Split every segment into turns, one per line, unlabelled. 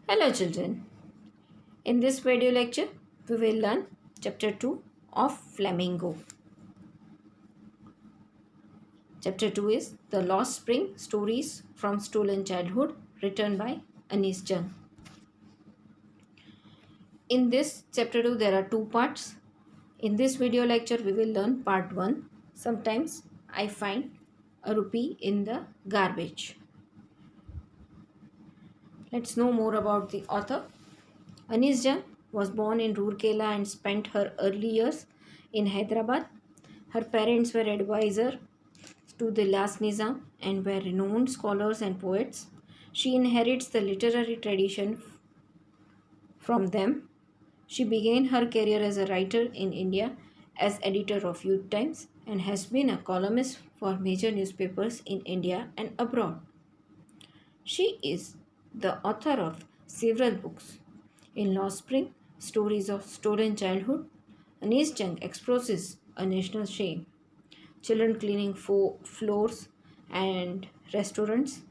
Hello children. In this video lecture, we will learn chapter 2 of Flamingo. Chapter 2 is The Lost Spring Stories from Stolen Childhood written by Anis Jung. In this chapter 2 there are two parts. In this video lecture we will learn part 1. Sometimes I find a rupee in the garbage. Let's know more about the author. Anis Jung was born in Roorkela and spent her early years in Hyderabad. Her parents were advisors to the last Nizam and were renowned scholars and poets. She inherits the literary tradition from them. She began her career as a writer in India as editor of Youth Times and has been a columnist for major newspapers in India and abroad. She is the author of several books. In Lost Spring, Stories of Stolen Childhood, Anis Jung exposes a national shame. Children cleaning floors and restaurants,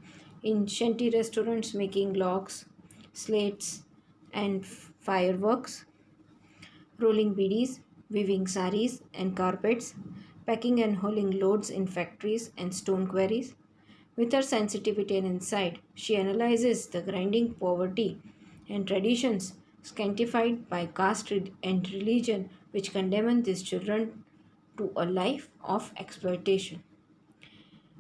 in shanty restaurants making logs, slates, and fireworks, rolling bidis, weaving saris and carpets, packing and hauling loads in factories and stone quarries. With her sensitivity and insight, she analyzes the grinding poverty and traditions scantified by caste and religion which condemn these children to a life of exploitation.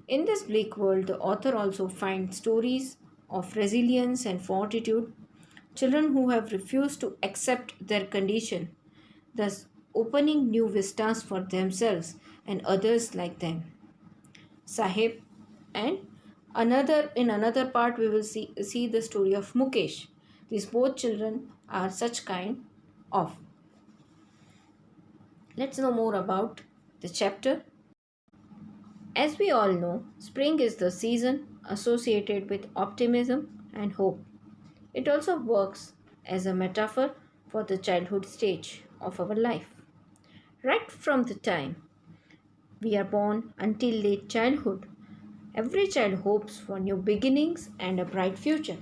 In this bleak world, the author also finds stories of resilience and fortitude, children who have refused to accept their condition, thus opening new vistas for themselves and others like them. Sahib and another part we will see the story of Mukesh. These both children are such kind of. Let's know more about the chapter. As we all know, spring is the season associated with optimism and hope. It also works as a metaphor for the childhood stage of our life. Right from the time we are born until late childhood, every child hopes for new beginnings and a bright future.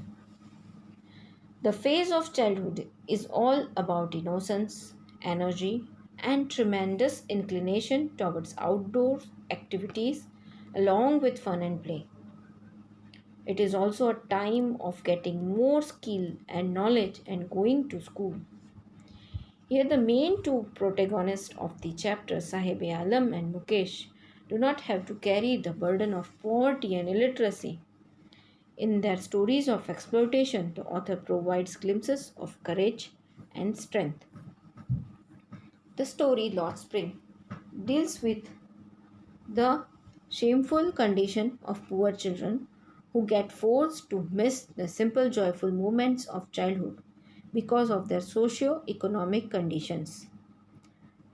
The phase of childhood is all about innocence, energy, and tremendous inclination towards outdoor activities along with fun and play. It is also a time of getting more skill and knowledge and going to school. Here, the main two protagonists of the chapter, Sahib-e-Alam and Mukesh, do not have to carry the burden of poverty and illiteracy. In their stories of exploitation, the author provides glimpses of courage and strength. The story Lost Spring deals with the shameful condition of poor children who get forced to miss the simple joyful moments of childhood because of their socio-economic conditions.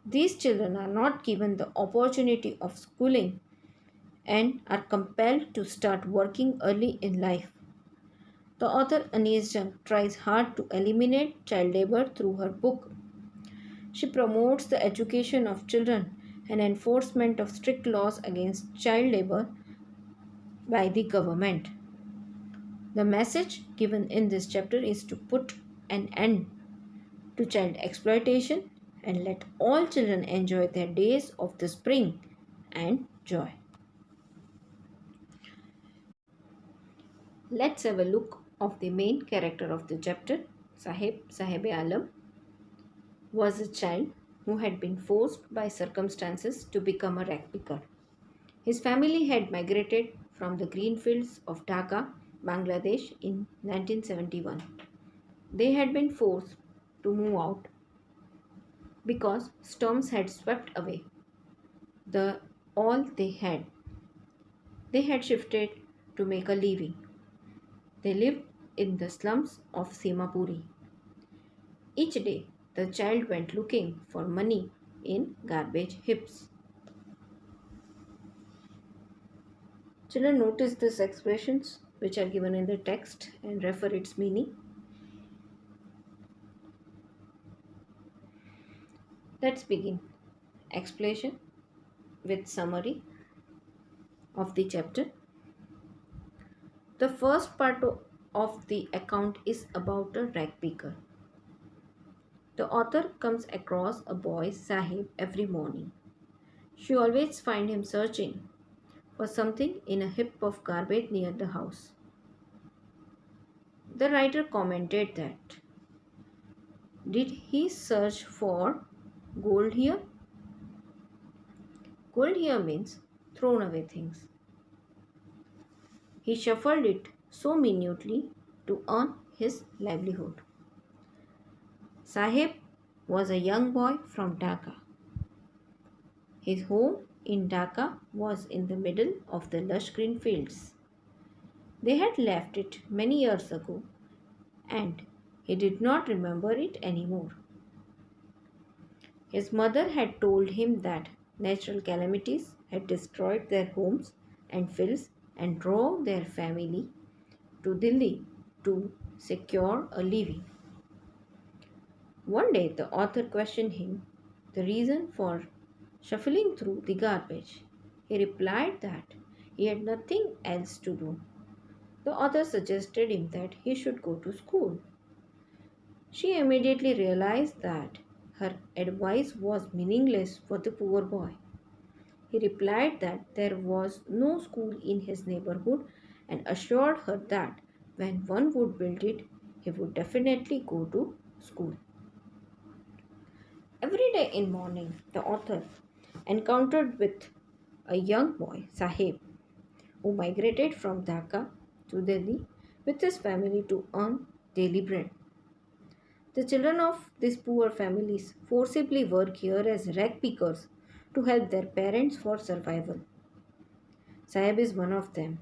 These children are not given the opportunity of schooling and are compelled to start working early in life. The author Anis Jung tries hard to eliminate child labor through her book. She promotes the education of children and enforcement of strict laws against child labor by the government. The message given in this chapter is to put an end to child exploitation and let all children enjoy their days of the spring and joy. Let's have a look of the main character of the chapter. Sahib-e-Alam was a child who had been forced by circumstances to become a rag picker. His family had migrated from the green fields of Dhaka, Bangladesh in 1971. They had been forced to move out because storms had swept away the all they had. They had shifted to make a living. They lived in the slums of Simapuri. Each day, the child went looking for money in garbage heaps. Children notice these expressions which are given in the text and refer its meaning. Let's begin. Explanation with summary of the chapter. The first part of the account is about a rag picker. The author comes across a boy Sahib every morning. She always finds him searching for something in a heap of garbage near the house. The writer commented that, did he search for gold here? Gold here means thrown away things. He shuffled it so minutely to earn his livelihood. Sahib was a young boy from Dhaka. His home in Dhaka was in the middle of the lush green fields. They had left it many years ago and he did not remember it anymore. His mother had told him that natural calamities had destroyed their homes and fields and drove their family to Delhi to secure a living. One day the author questioned him the reason for shuffling through the garbage. He replied that he had nothing else to do. The author suggested him that he should go to school. She immediately realized that her advice was meaningless for the poor boy. He replied that there was no school in his neighborhood and assured her that when one would build it, he would definitely go to school. Every day in morning, the author encountered with a young boy, Sahib, who migrated from Dhaka to Delhi with his family to earn daily bread. The children of these poor families forcibly work here as rag pickers to help their parents for survival. Sahib is one of them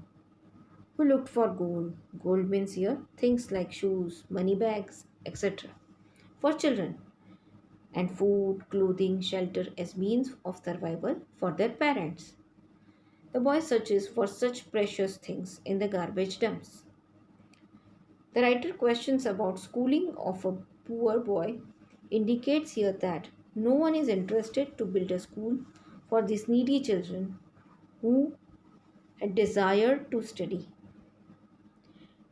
who looked for gold. Gold means here things like shoes, money bags, etc. for children and food, clothing, shelter as means of survival for their parents. The boy searches for such precious things in the garbage dumps. The writer questions about schooling of a poor boy indicates here that no one is interested to build a school for these needy children who had desired to study.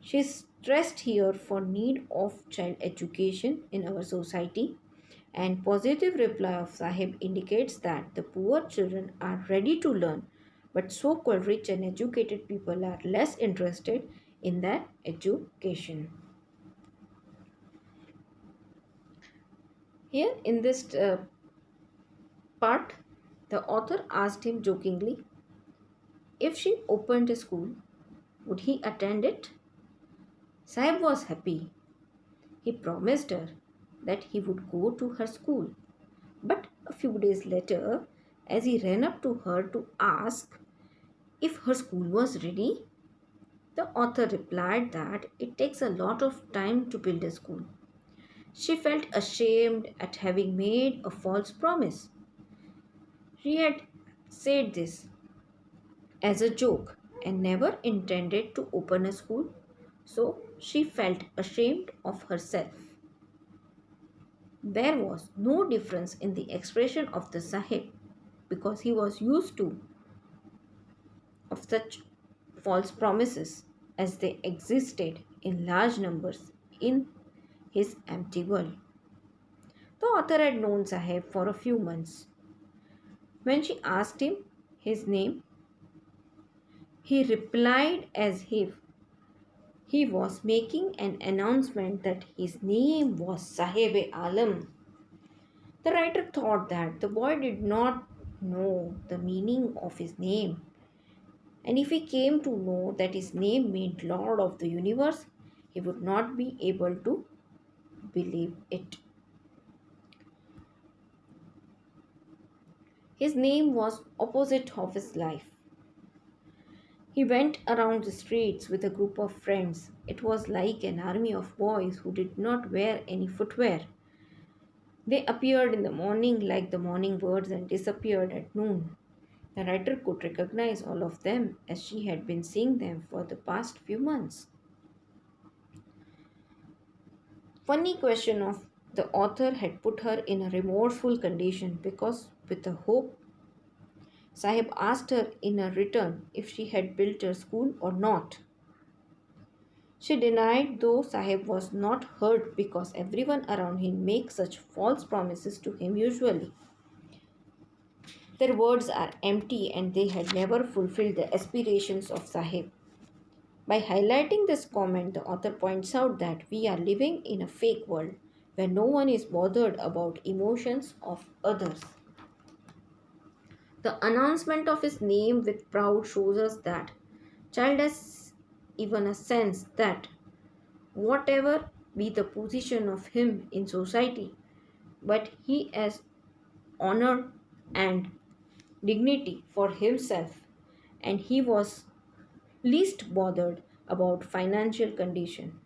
She stressed here for need of child education in our society and positive reply of Sahib indicates that the poor children are ready to learn but so-called rich and educated people are less interested in their education. Here in this part, the author asked him jokingly if she opened a school, would he attend it? Sahib was happy. He promised her that he would go to her school. But a few days later, as he ran up to her to ask if her school was ready, the author replied that it takes a lot of time to build a school. She felt ashamed at having made a false promise. She had said this as a joke and never intended to open a school, so she felt ashamed of herself. There was no difference in the expression of the Sahib because he was used to of such false promises as they existed in large numbers in his empty world. The author had known Sahib for a few months. When she asked him his name, he replied as if he was making an announcement that his name was Sahib Alam. The writer thought that the boy did not know the meaning of his name, and if he came to know that his name meant Lord of the Universe, he would not be able to believe it. His name was opposite of his life. He went around the streets with a group of friends. It was like an army of boys who did not wear any footwear. They appeared in the morning like the morning birds and disappeared at noon. The writer could recognize all of them as she had been seeing them for the past few months. Funny question of the author had put her in a remorseful condition because, with a hope, Sahib asked her in a return if she had built her school or not. She denied though Sahib was not hurt because everyone around him makes such false promises to him usually. Their words are empty and they had never fulfilled the aspirations of Sahib. By highlighting this comment, the author points out that we are living in a fake world where no one is bothered about emotions of others. The announcement of his name with pride shows us that child has even a sense that whatever be the position of him in society, but he has honor and dignity for himself, and he was least bothered about financial condition.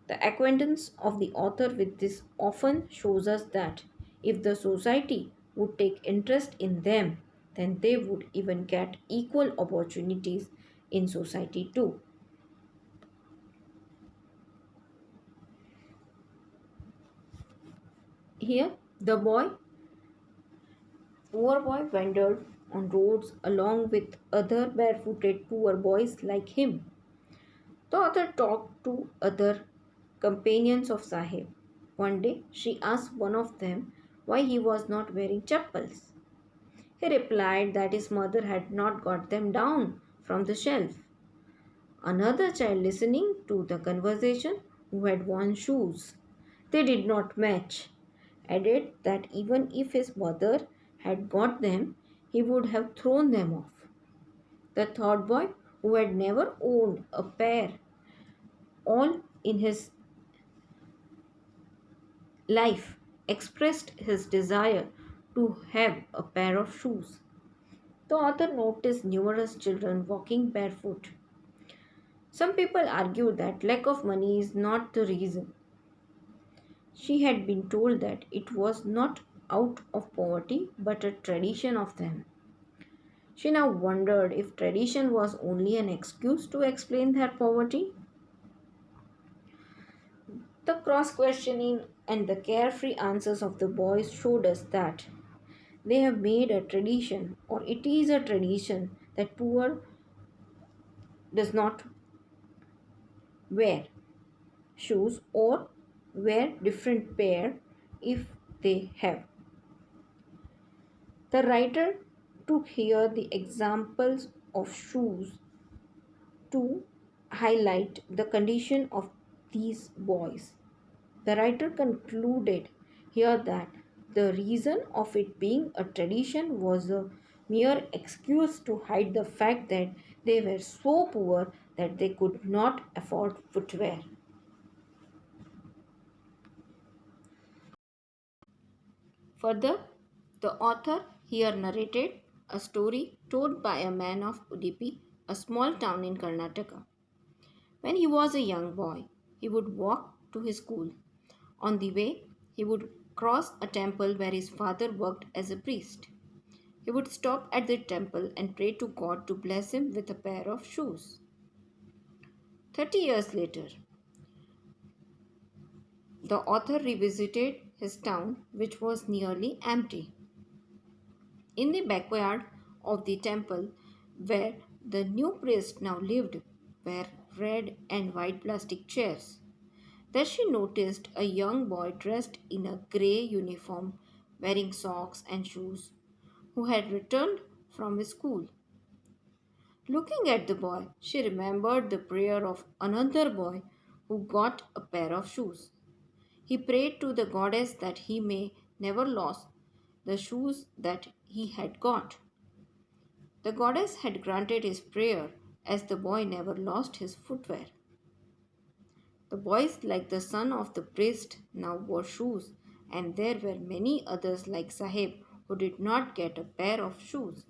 The acquaintance of the author with this often shows us that if the society would take interest in them, then they would even get equal opportunities in society too. Here, the poor boy, wandered on roads along with other barefooted poor boys like him. The author talked to other companions of Sahib. One day she asked one of them why he was not wearing chappals. He replied that his mother had not got them down from the shelf. Another child listening to the conversation, who had worn shoes they did not match, added that even if his mother had got them, he would have thrown them off. The third boy, who had never owned a pair, all in his life, expressed his desire to have a pair of shoes. The author noticed numerous children walking barefoot. Some people argue that lack of money is not the reason. She had been told that it was not out of poverty but a tradition of them. She now wondered if tradition was only an excuse to explain their poverty. The cross questioning and the carefree answers of the boys showed us that they have made a tradition, or it is a tradition, that poor does not wear shoes or wear different pair if they have. The writer took here the examples of shoes to highlight the condition of these boys. The writer concluded here that the reason of it being a tradition was a mere excuse to hide the fact that they were so poor that they could not afford footwear. Further, the author here narrated a story told by a man of Udupi, a small town in Karnataka. When he was a young boy, he would walk to his school. On the way, he would cross a temple where his father worked as a priest. He would stop at the temple and pray to God to bless him with a pair of shoes. 30 years later, the author revisited his town, which was nearly empty. In the backyard of the temple where the new priest now lived were red and white plastic chairs. There she noticed a young boy dressed in a grey uniform, wearing socks and shoes, who had returned from his school. Looking at the boy, she remembered the prayer of another boy who got a pair of shoes. He prayed to the goddess that he may never lose the shoes that he had got. The goddess had granted his prayer as the boy never lost his footwear. The boys, like the son of the priest, now wore shoes, and there were many others like Sahib who did not get a pair of shoes.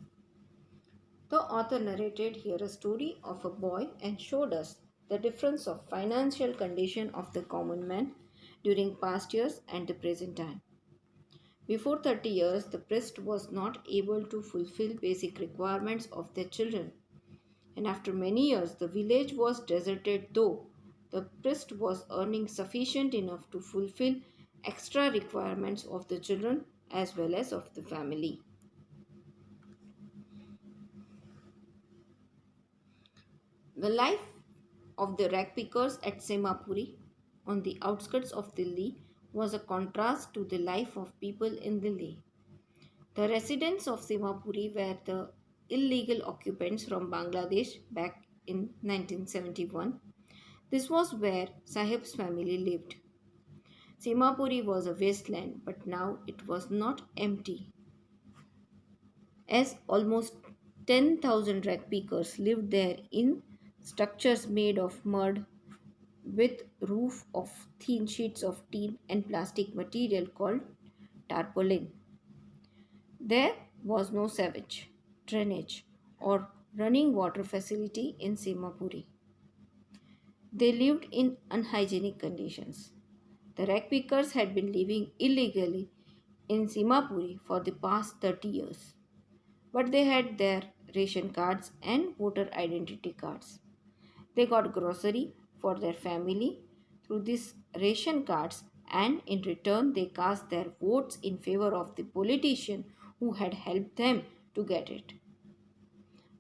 The author narrated here a story of a boy and showed us the difference of financial condition of the common man during past years and the present time. Before 30 years, the priest was not able to fulfill basic requirements of their children, and after many years, the village was deserted, though the priest was earning sufficient enough to fulfill extra requirements of the children as well as of the family. The life of the rag pickers at Semapuri on the outskirts of Delhi was a contrast to the life of people in Delhi. The residents of Simapuri were the illegal occupants from Bangladesh back in 1971. This was where Sahib's family lived. Simapuri was a wasteland, but now it was not empty, as almost 10,000 rag pickers lived there in structures made of mud with roof of thin sheets of tin and plastic material called tarpaulin. There was no sewage, drainage, or running water facility in Simapuri. They lived in unhygienic conditions. The rag pickers had been living illegally in Simapuri for the past 30 years, but they had their ration cards and voter identity cards. They got grocery for their family through these ration cards, and in return, they cast their votes in favor of the politician who had helped them to get it.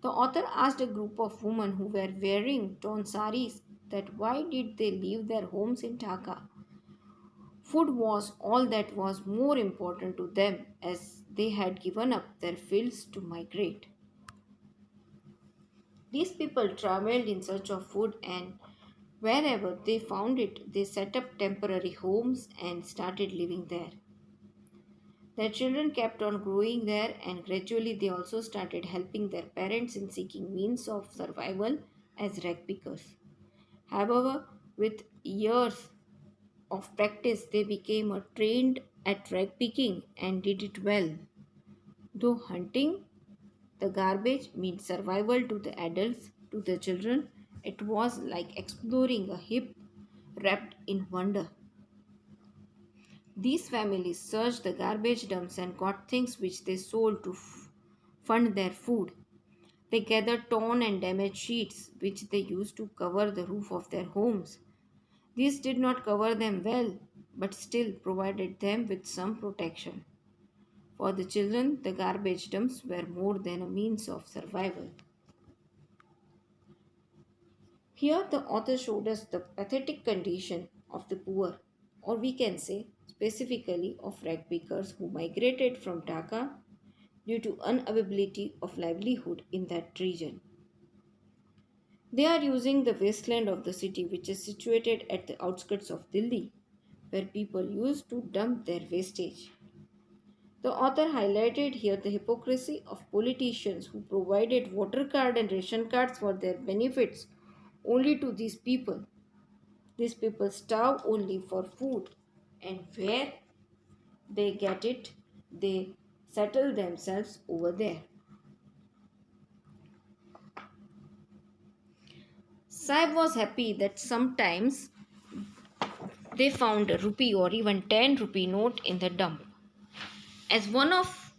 The author asked a group of women who were wearing torn saris that why did they leave their homes in Dhaka? Food was all that was more important to them as they had given up their fields to migrate. These people traveled in search of food, and wherever they found it, they set up temporary homes and started living there. Their children kept on growing there, and gradually they also started helping their parents in seeking means of survival as rag pickers. However, with years of practice, they became a trained at rag picking and did it well. Though hunting the garbage meant survival to the adults, to the children, it was like exploring a heap wrapped in wonder. These families searched the garbage dumps and got things which they sold to fund their food. They gathered torn and damaged sheets which they used to cover the roof of their homes. These did not cover them well, but still provided them with some protection. For the children, the garbage dumps were more than a means of survival. Here, the author showed us the pathetic condition of the poor, or we can say specifically of rag pickers who migrated from Dhaka due to unavailability of livelihood in that region. They are using the wasteland of the city, which is situated at the outskirts of Delhi, where people used to dump their wastage. The author highlighted here the hypocrisy of politicians who provided voter card and ration cards for their benefits only to these people. These people starve only for food, and where they get it, they settle themselves over there. Saib was happy that sometimes they found a rupee or even 10 rupee note in the dump. As one of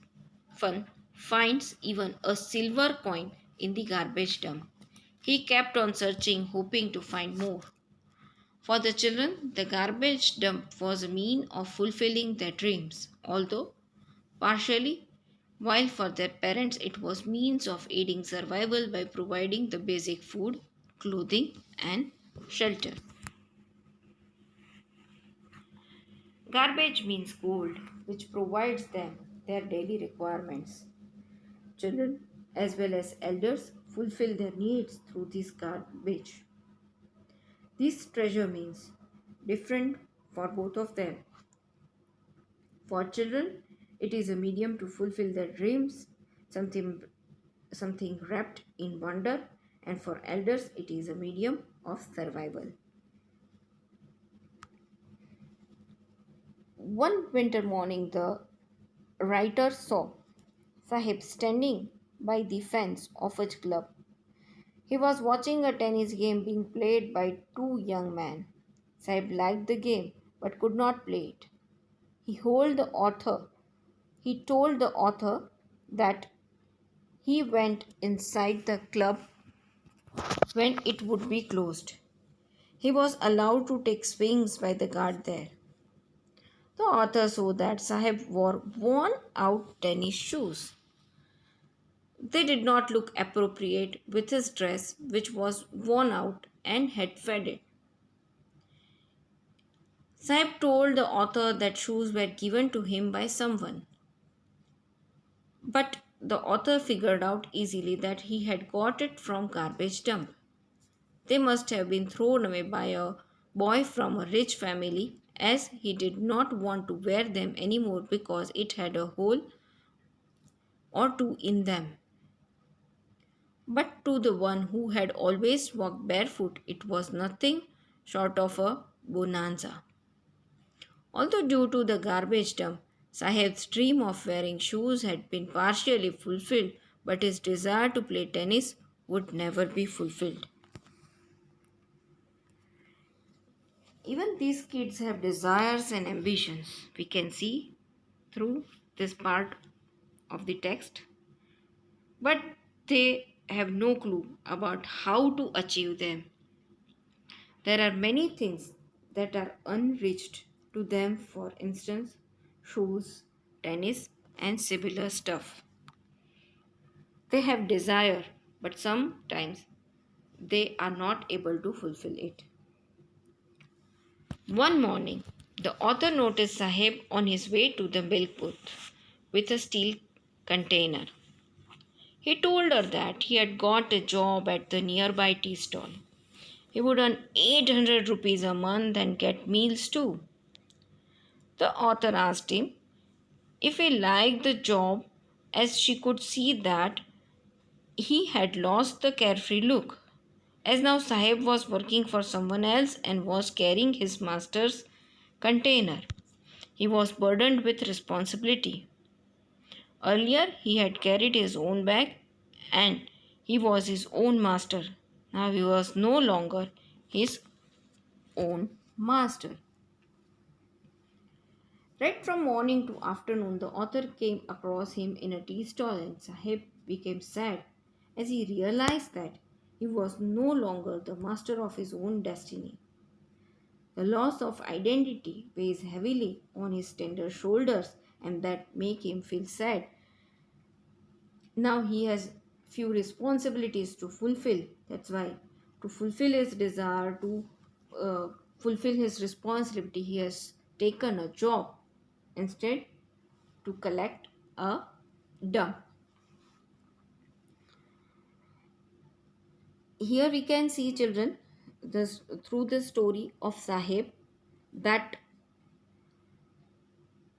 fun finds even a silver coin in the garbage dump, he kept on searching, hoping to find more. For the children, the garbage dump was a mean of fulfilling their dreams, although partially, while for their parents it was means of aiding survival by providing the basic food, clothing and shelter. Garbage means gold, which provides them their daily requirements. Children as well as elders fulfill their needs through this garbage. This treasure means different for both of them. For children, it is a medium to fulfill their dreams, something, something wrapped in wonder, and for elders, it is a medium of survival. One winter morning, the writer saw Sahib standing by the fence of a club. He was watching a tennis game being played by two young men. Sahib liked the game but could not play it. He told the author He told the author that he went inside the club when it would be closed. He was allowed to take swings by the guard there. The author saw that Sahib wore worn out tennis shoes. They did not look appropriate with his dress, which was worn out and had fed it. Sahib told the author that shoes were given to him by someone, but the author figured out easily that he had got it from garbage dump. They must have been thrown away by a boy from a rich family, as he did not want to wear them anymore because it had a hole or two in them. But to the one who had always walked barefoot, it was nothing short of a bonanza. Although due to the garbage dump, Sahib's dream of wearing shoes had been partially fulfilled, but his desire to play tennis would never be fulfilled. Even these kids have desires and ambitions. We can see through this part of the text, but they have no clue about how to achieve them. There are many things that are unreached to them, for instance, shoes, tennis, and similar stuff. They have desire, but sometimes they are not able to fulfill it. One morning, the author noticed Sahib on his way to the milk booth with a steel container. He told her that he had got a job at the nearby tea stall. He would earn 800 rupees a month and get meals too. The author asked him if he liked the job, as she could see that he had lost the carefree look. As now Sahib was working for someone else and was carrying his master's container, he was burdened with responsibility. Earlier, he had carried his own bag and he was his own master. Now he was no longer his own master. Right from morning to afternoon, the author came across him in a tea stall, and Sahib became sad as he realized that he was no longer the master of his own destiny. The loss of identity weighs heavily on his tender shoulders, and that make him feel sad. Now he has few responsibilities to fulfill. That's why, to fulfill his desire, to uh, fulfill his responsibility, he has taken a job instead to collect a dump. Here we can see, children, this through the story of Sahib, that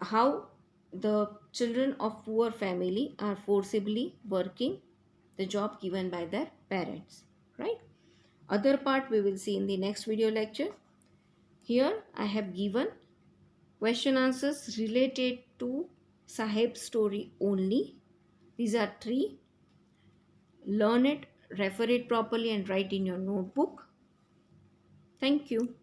how the children of poor family are forcibly working the job given by their parents, right? Other part we will see in the next video lecture. Here I have given question answers related to Sahib's story only. These are three. Learn it, refer it properly, and write in your notebook. Thank you.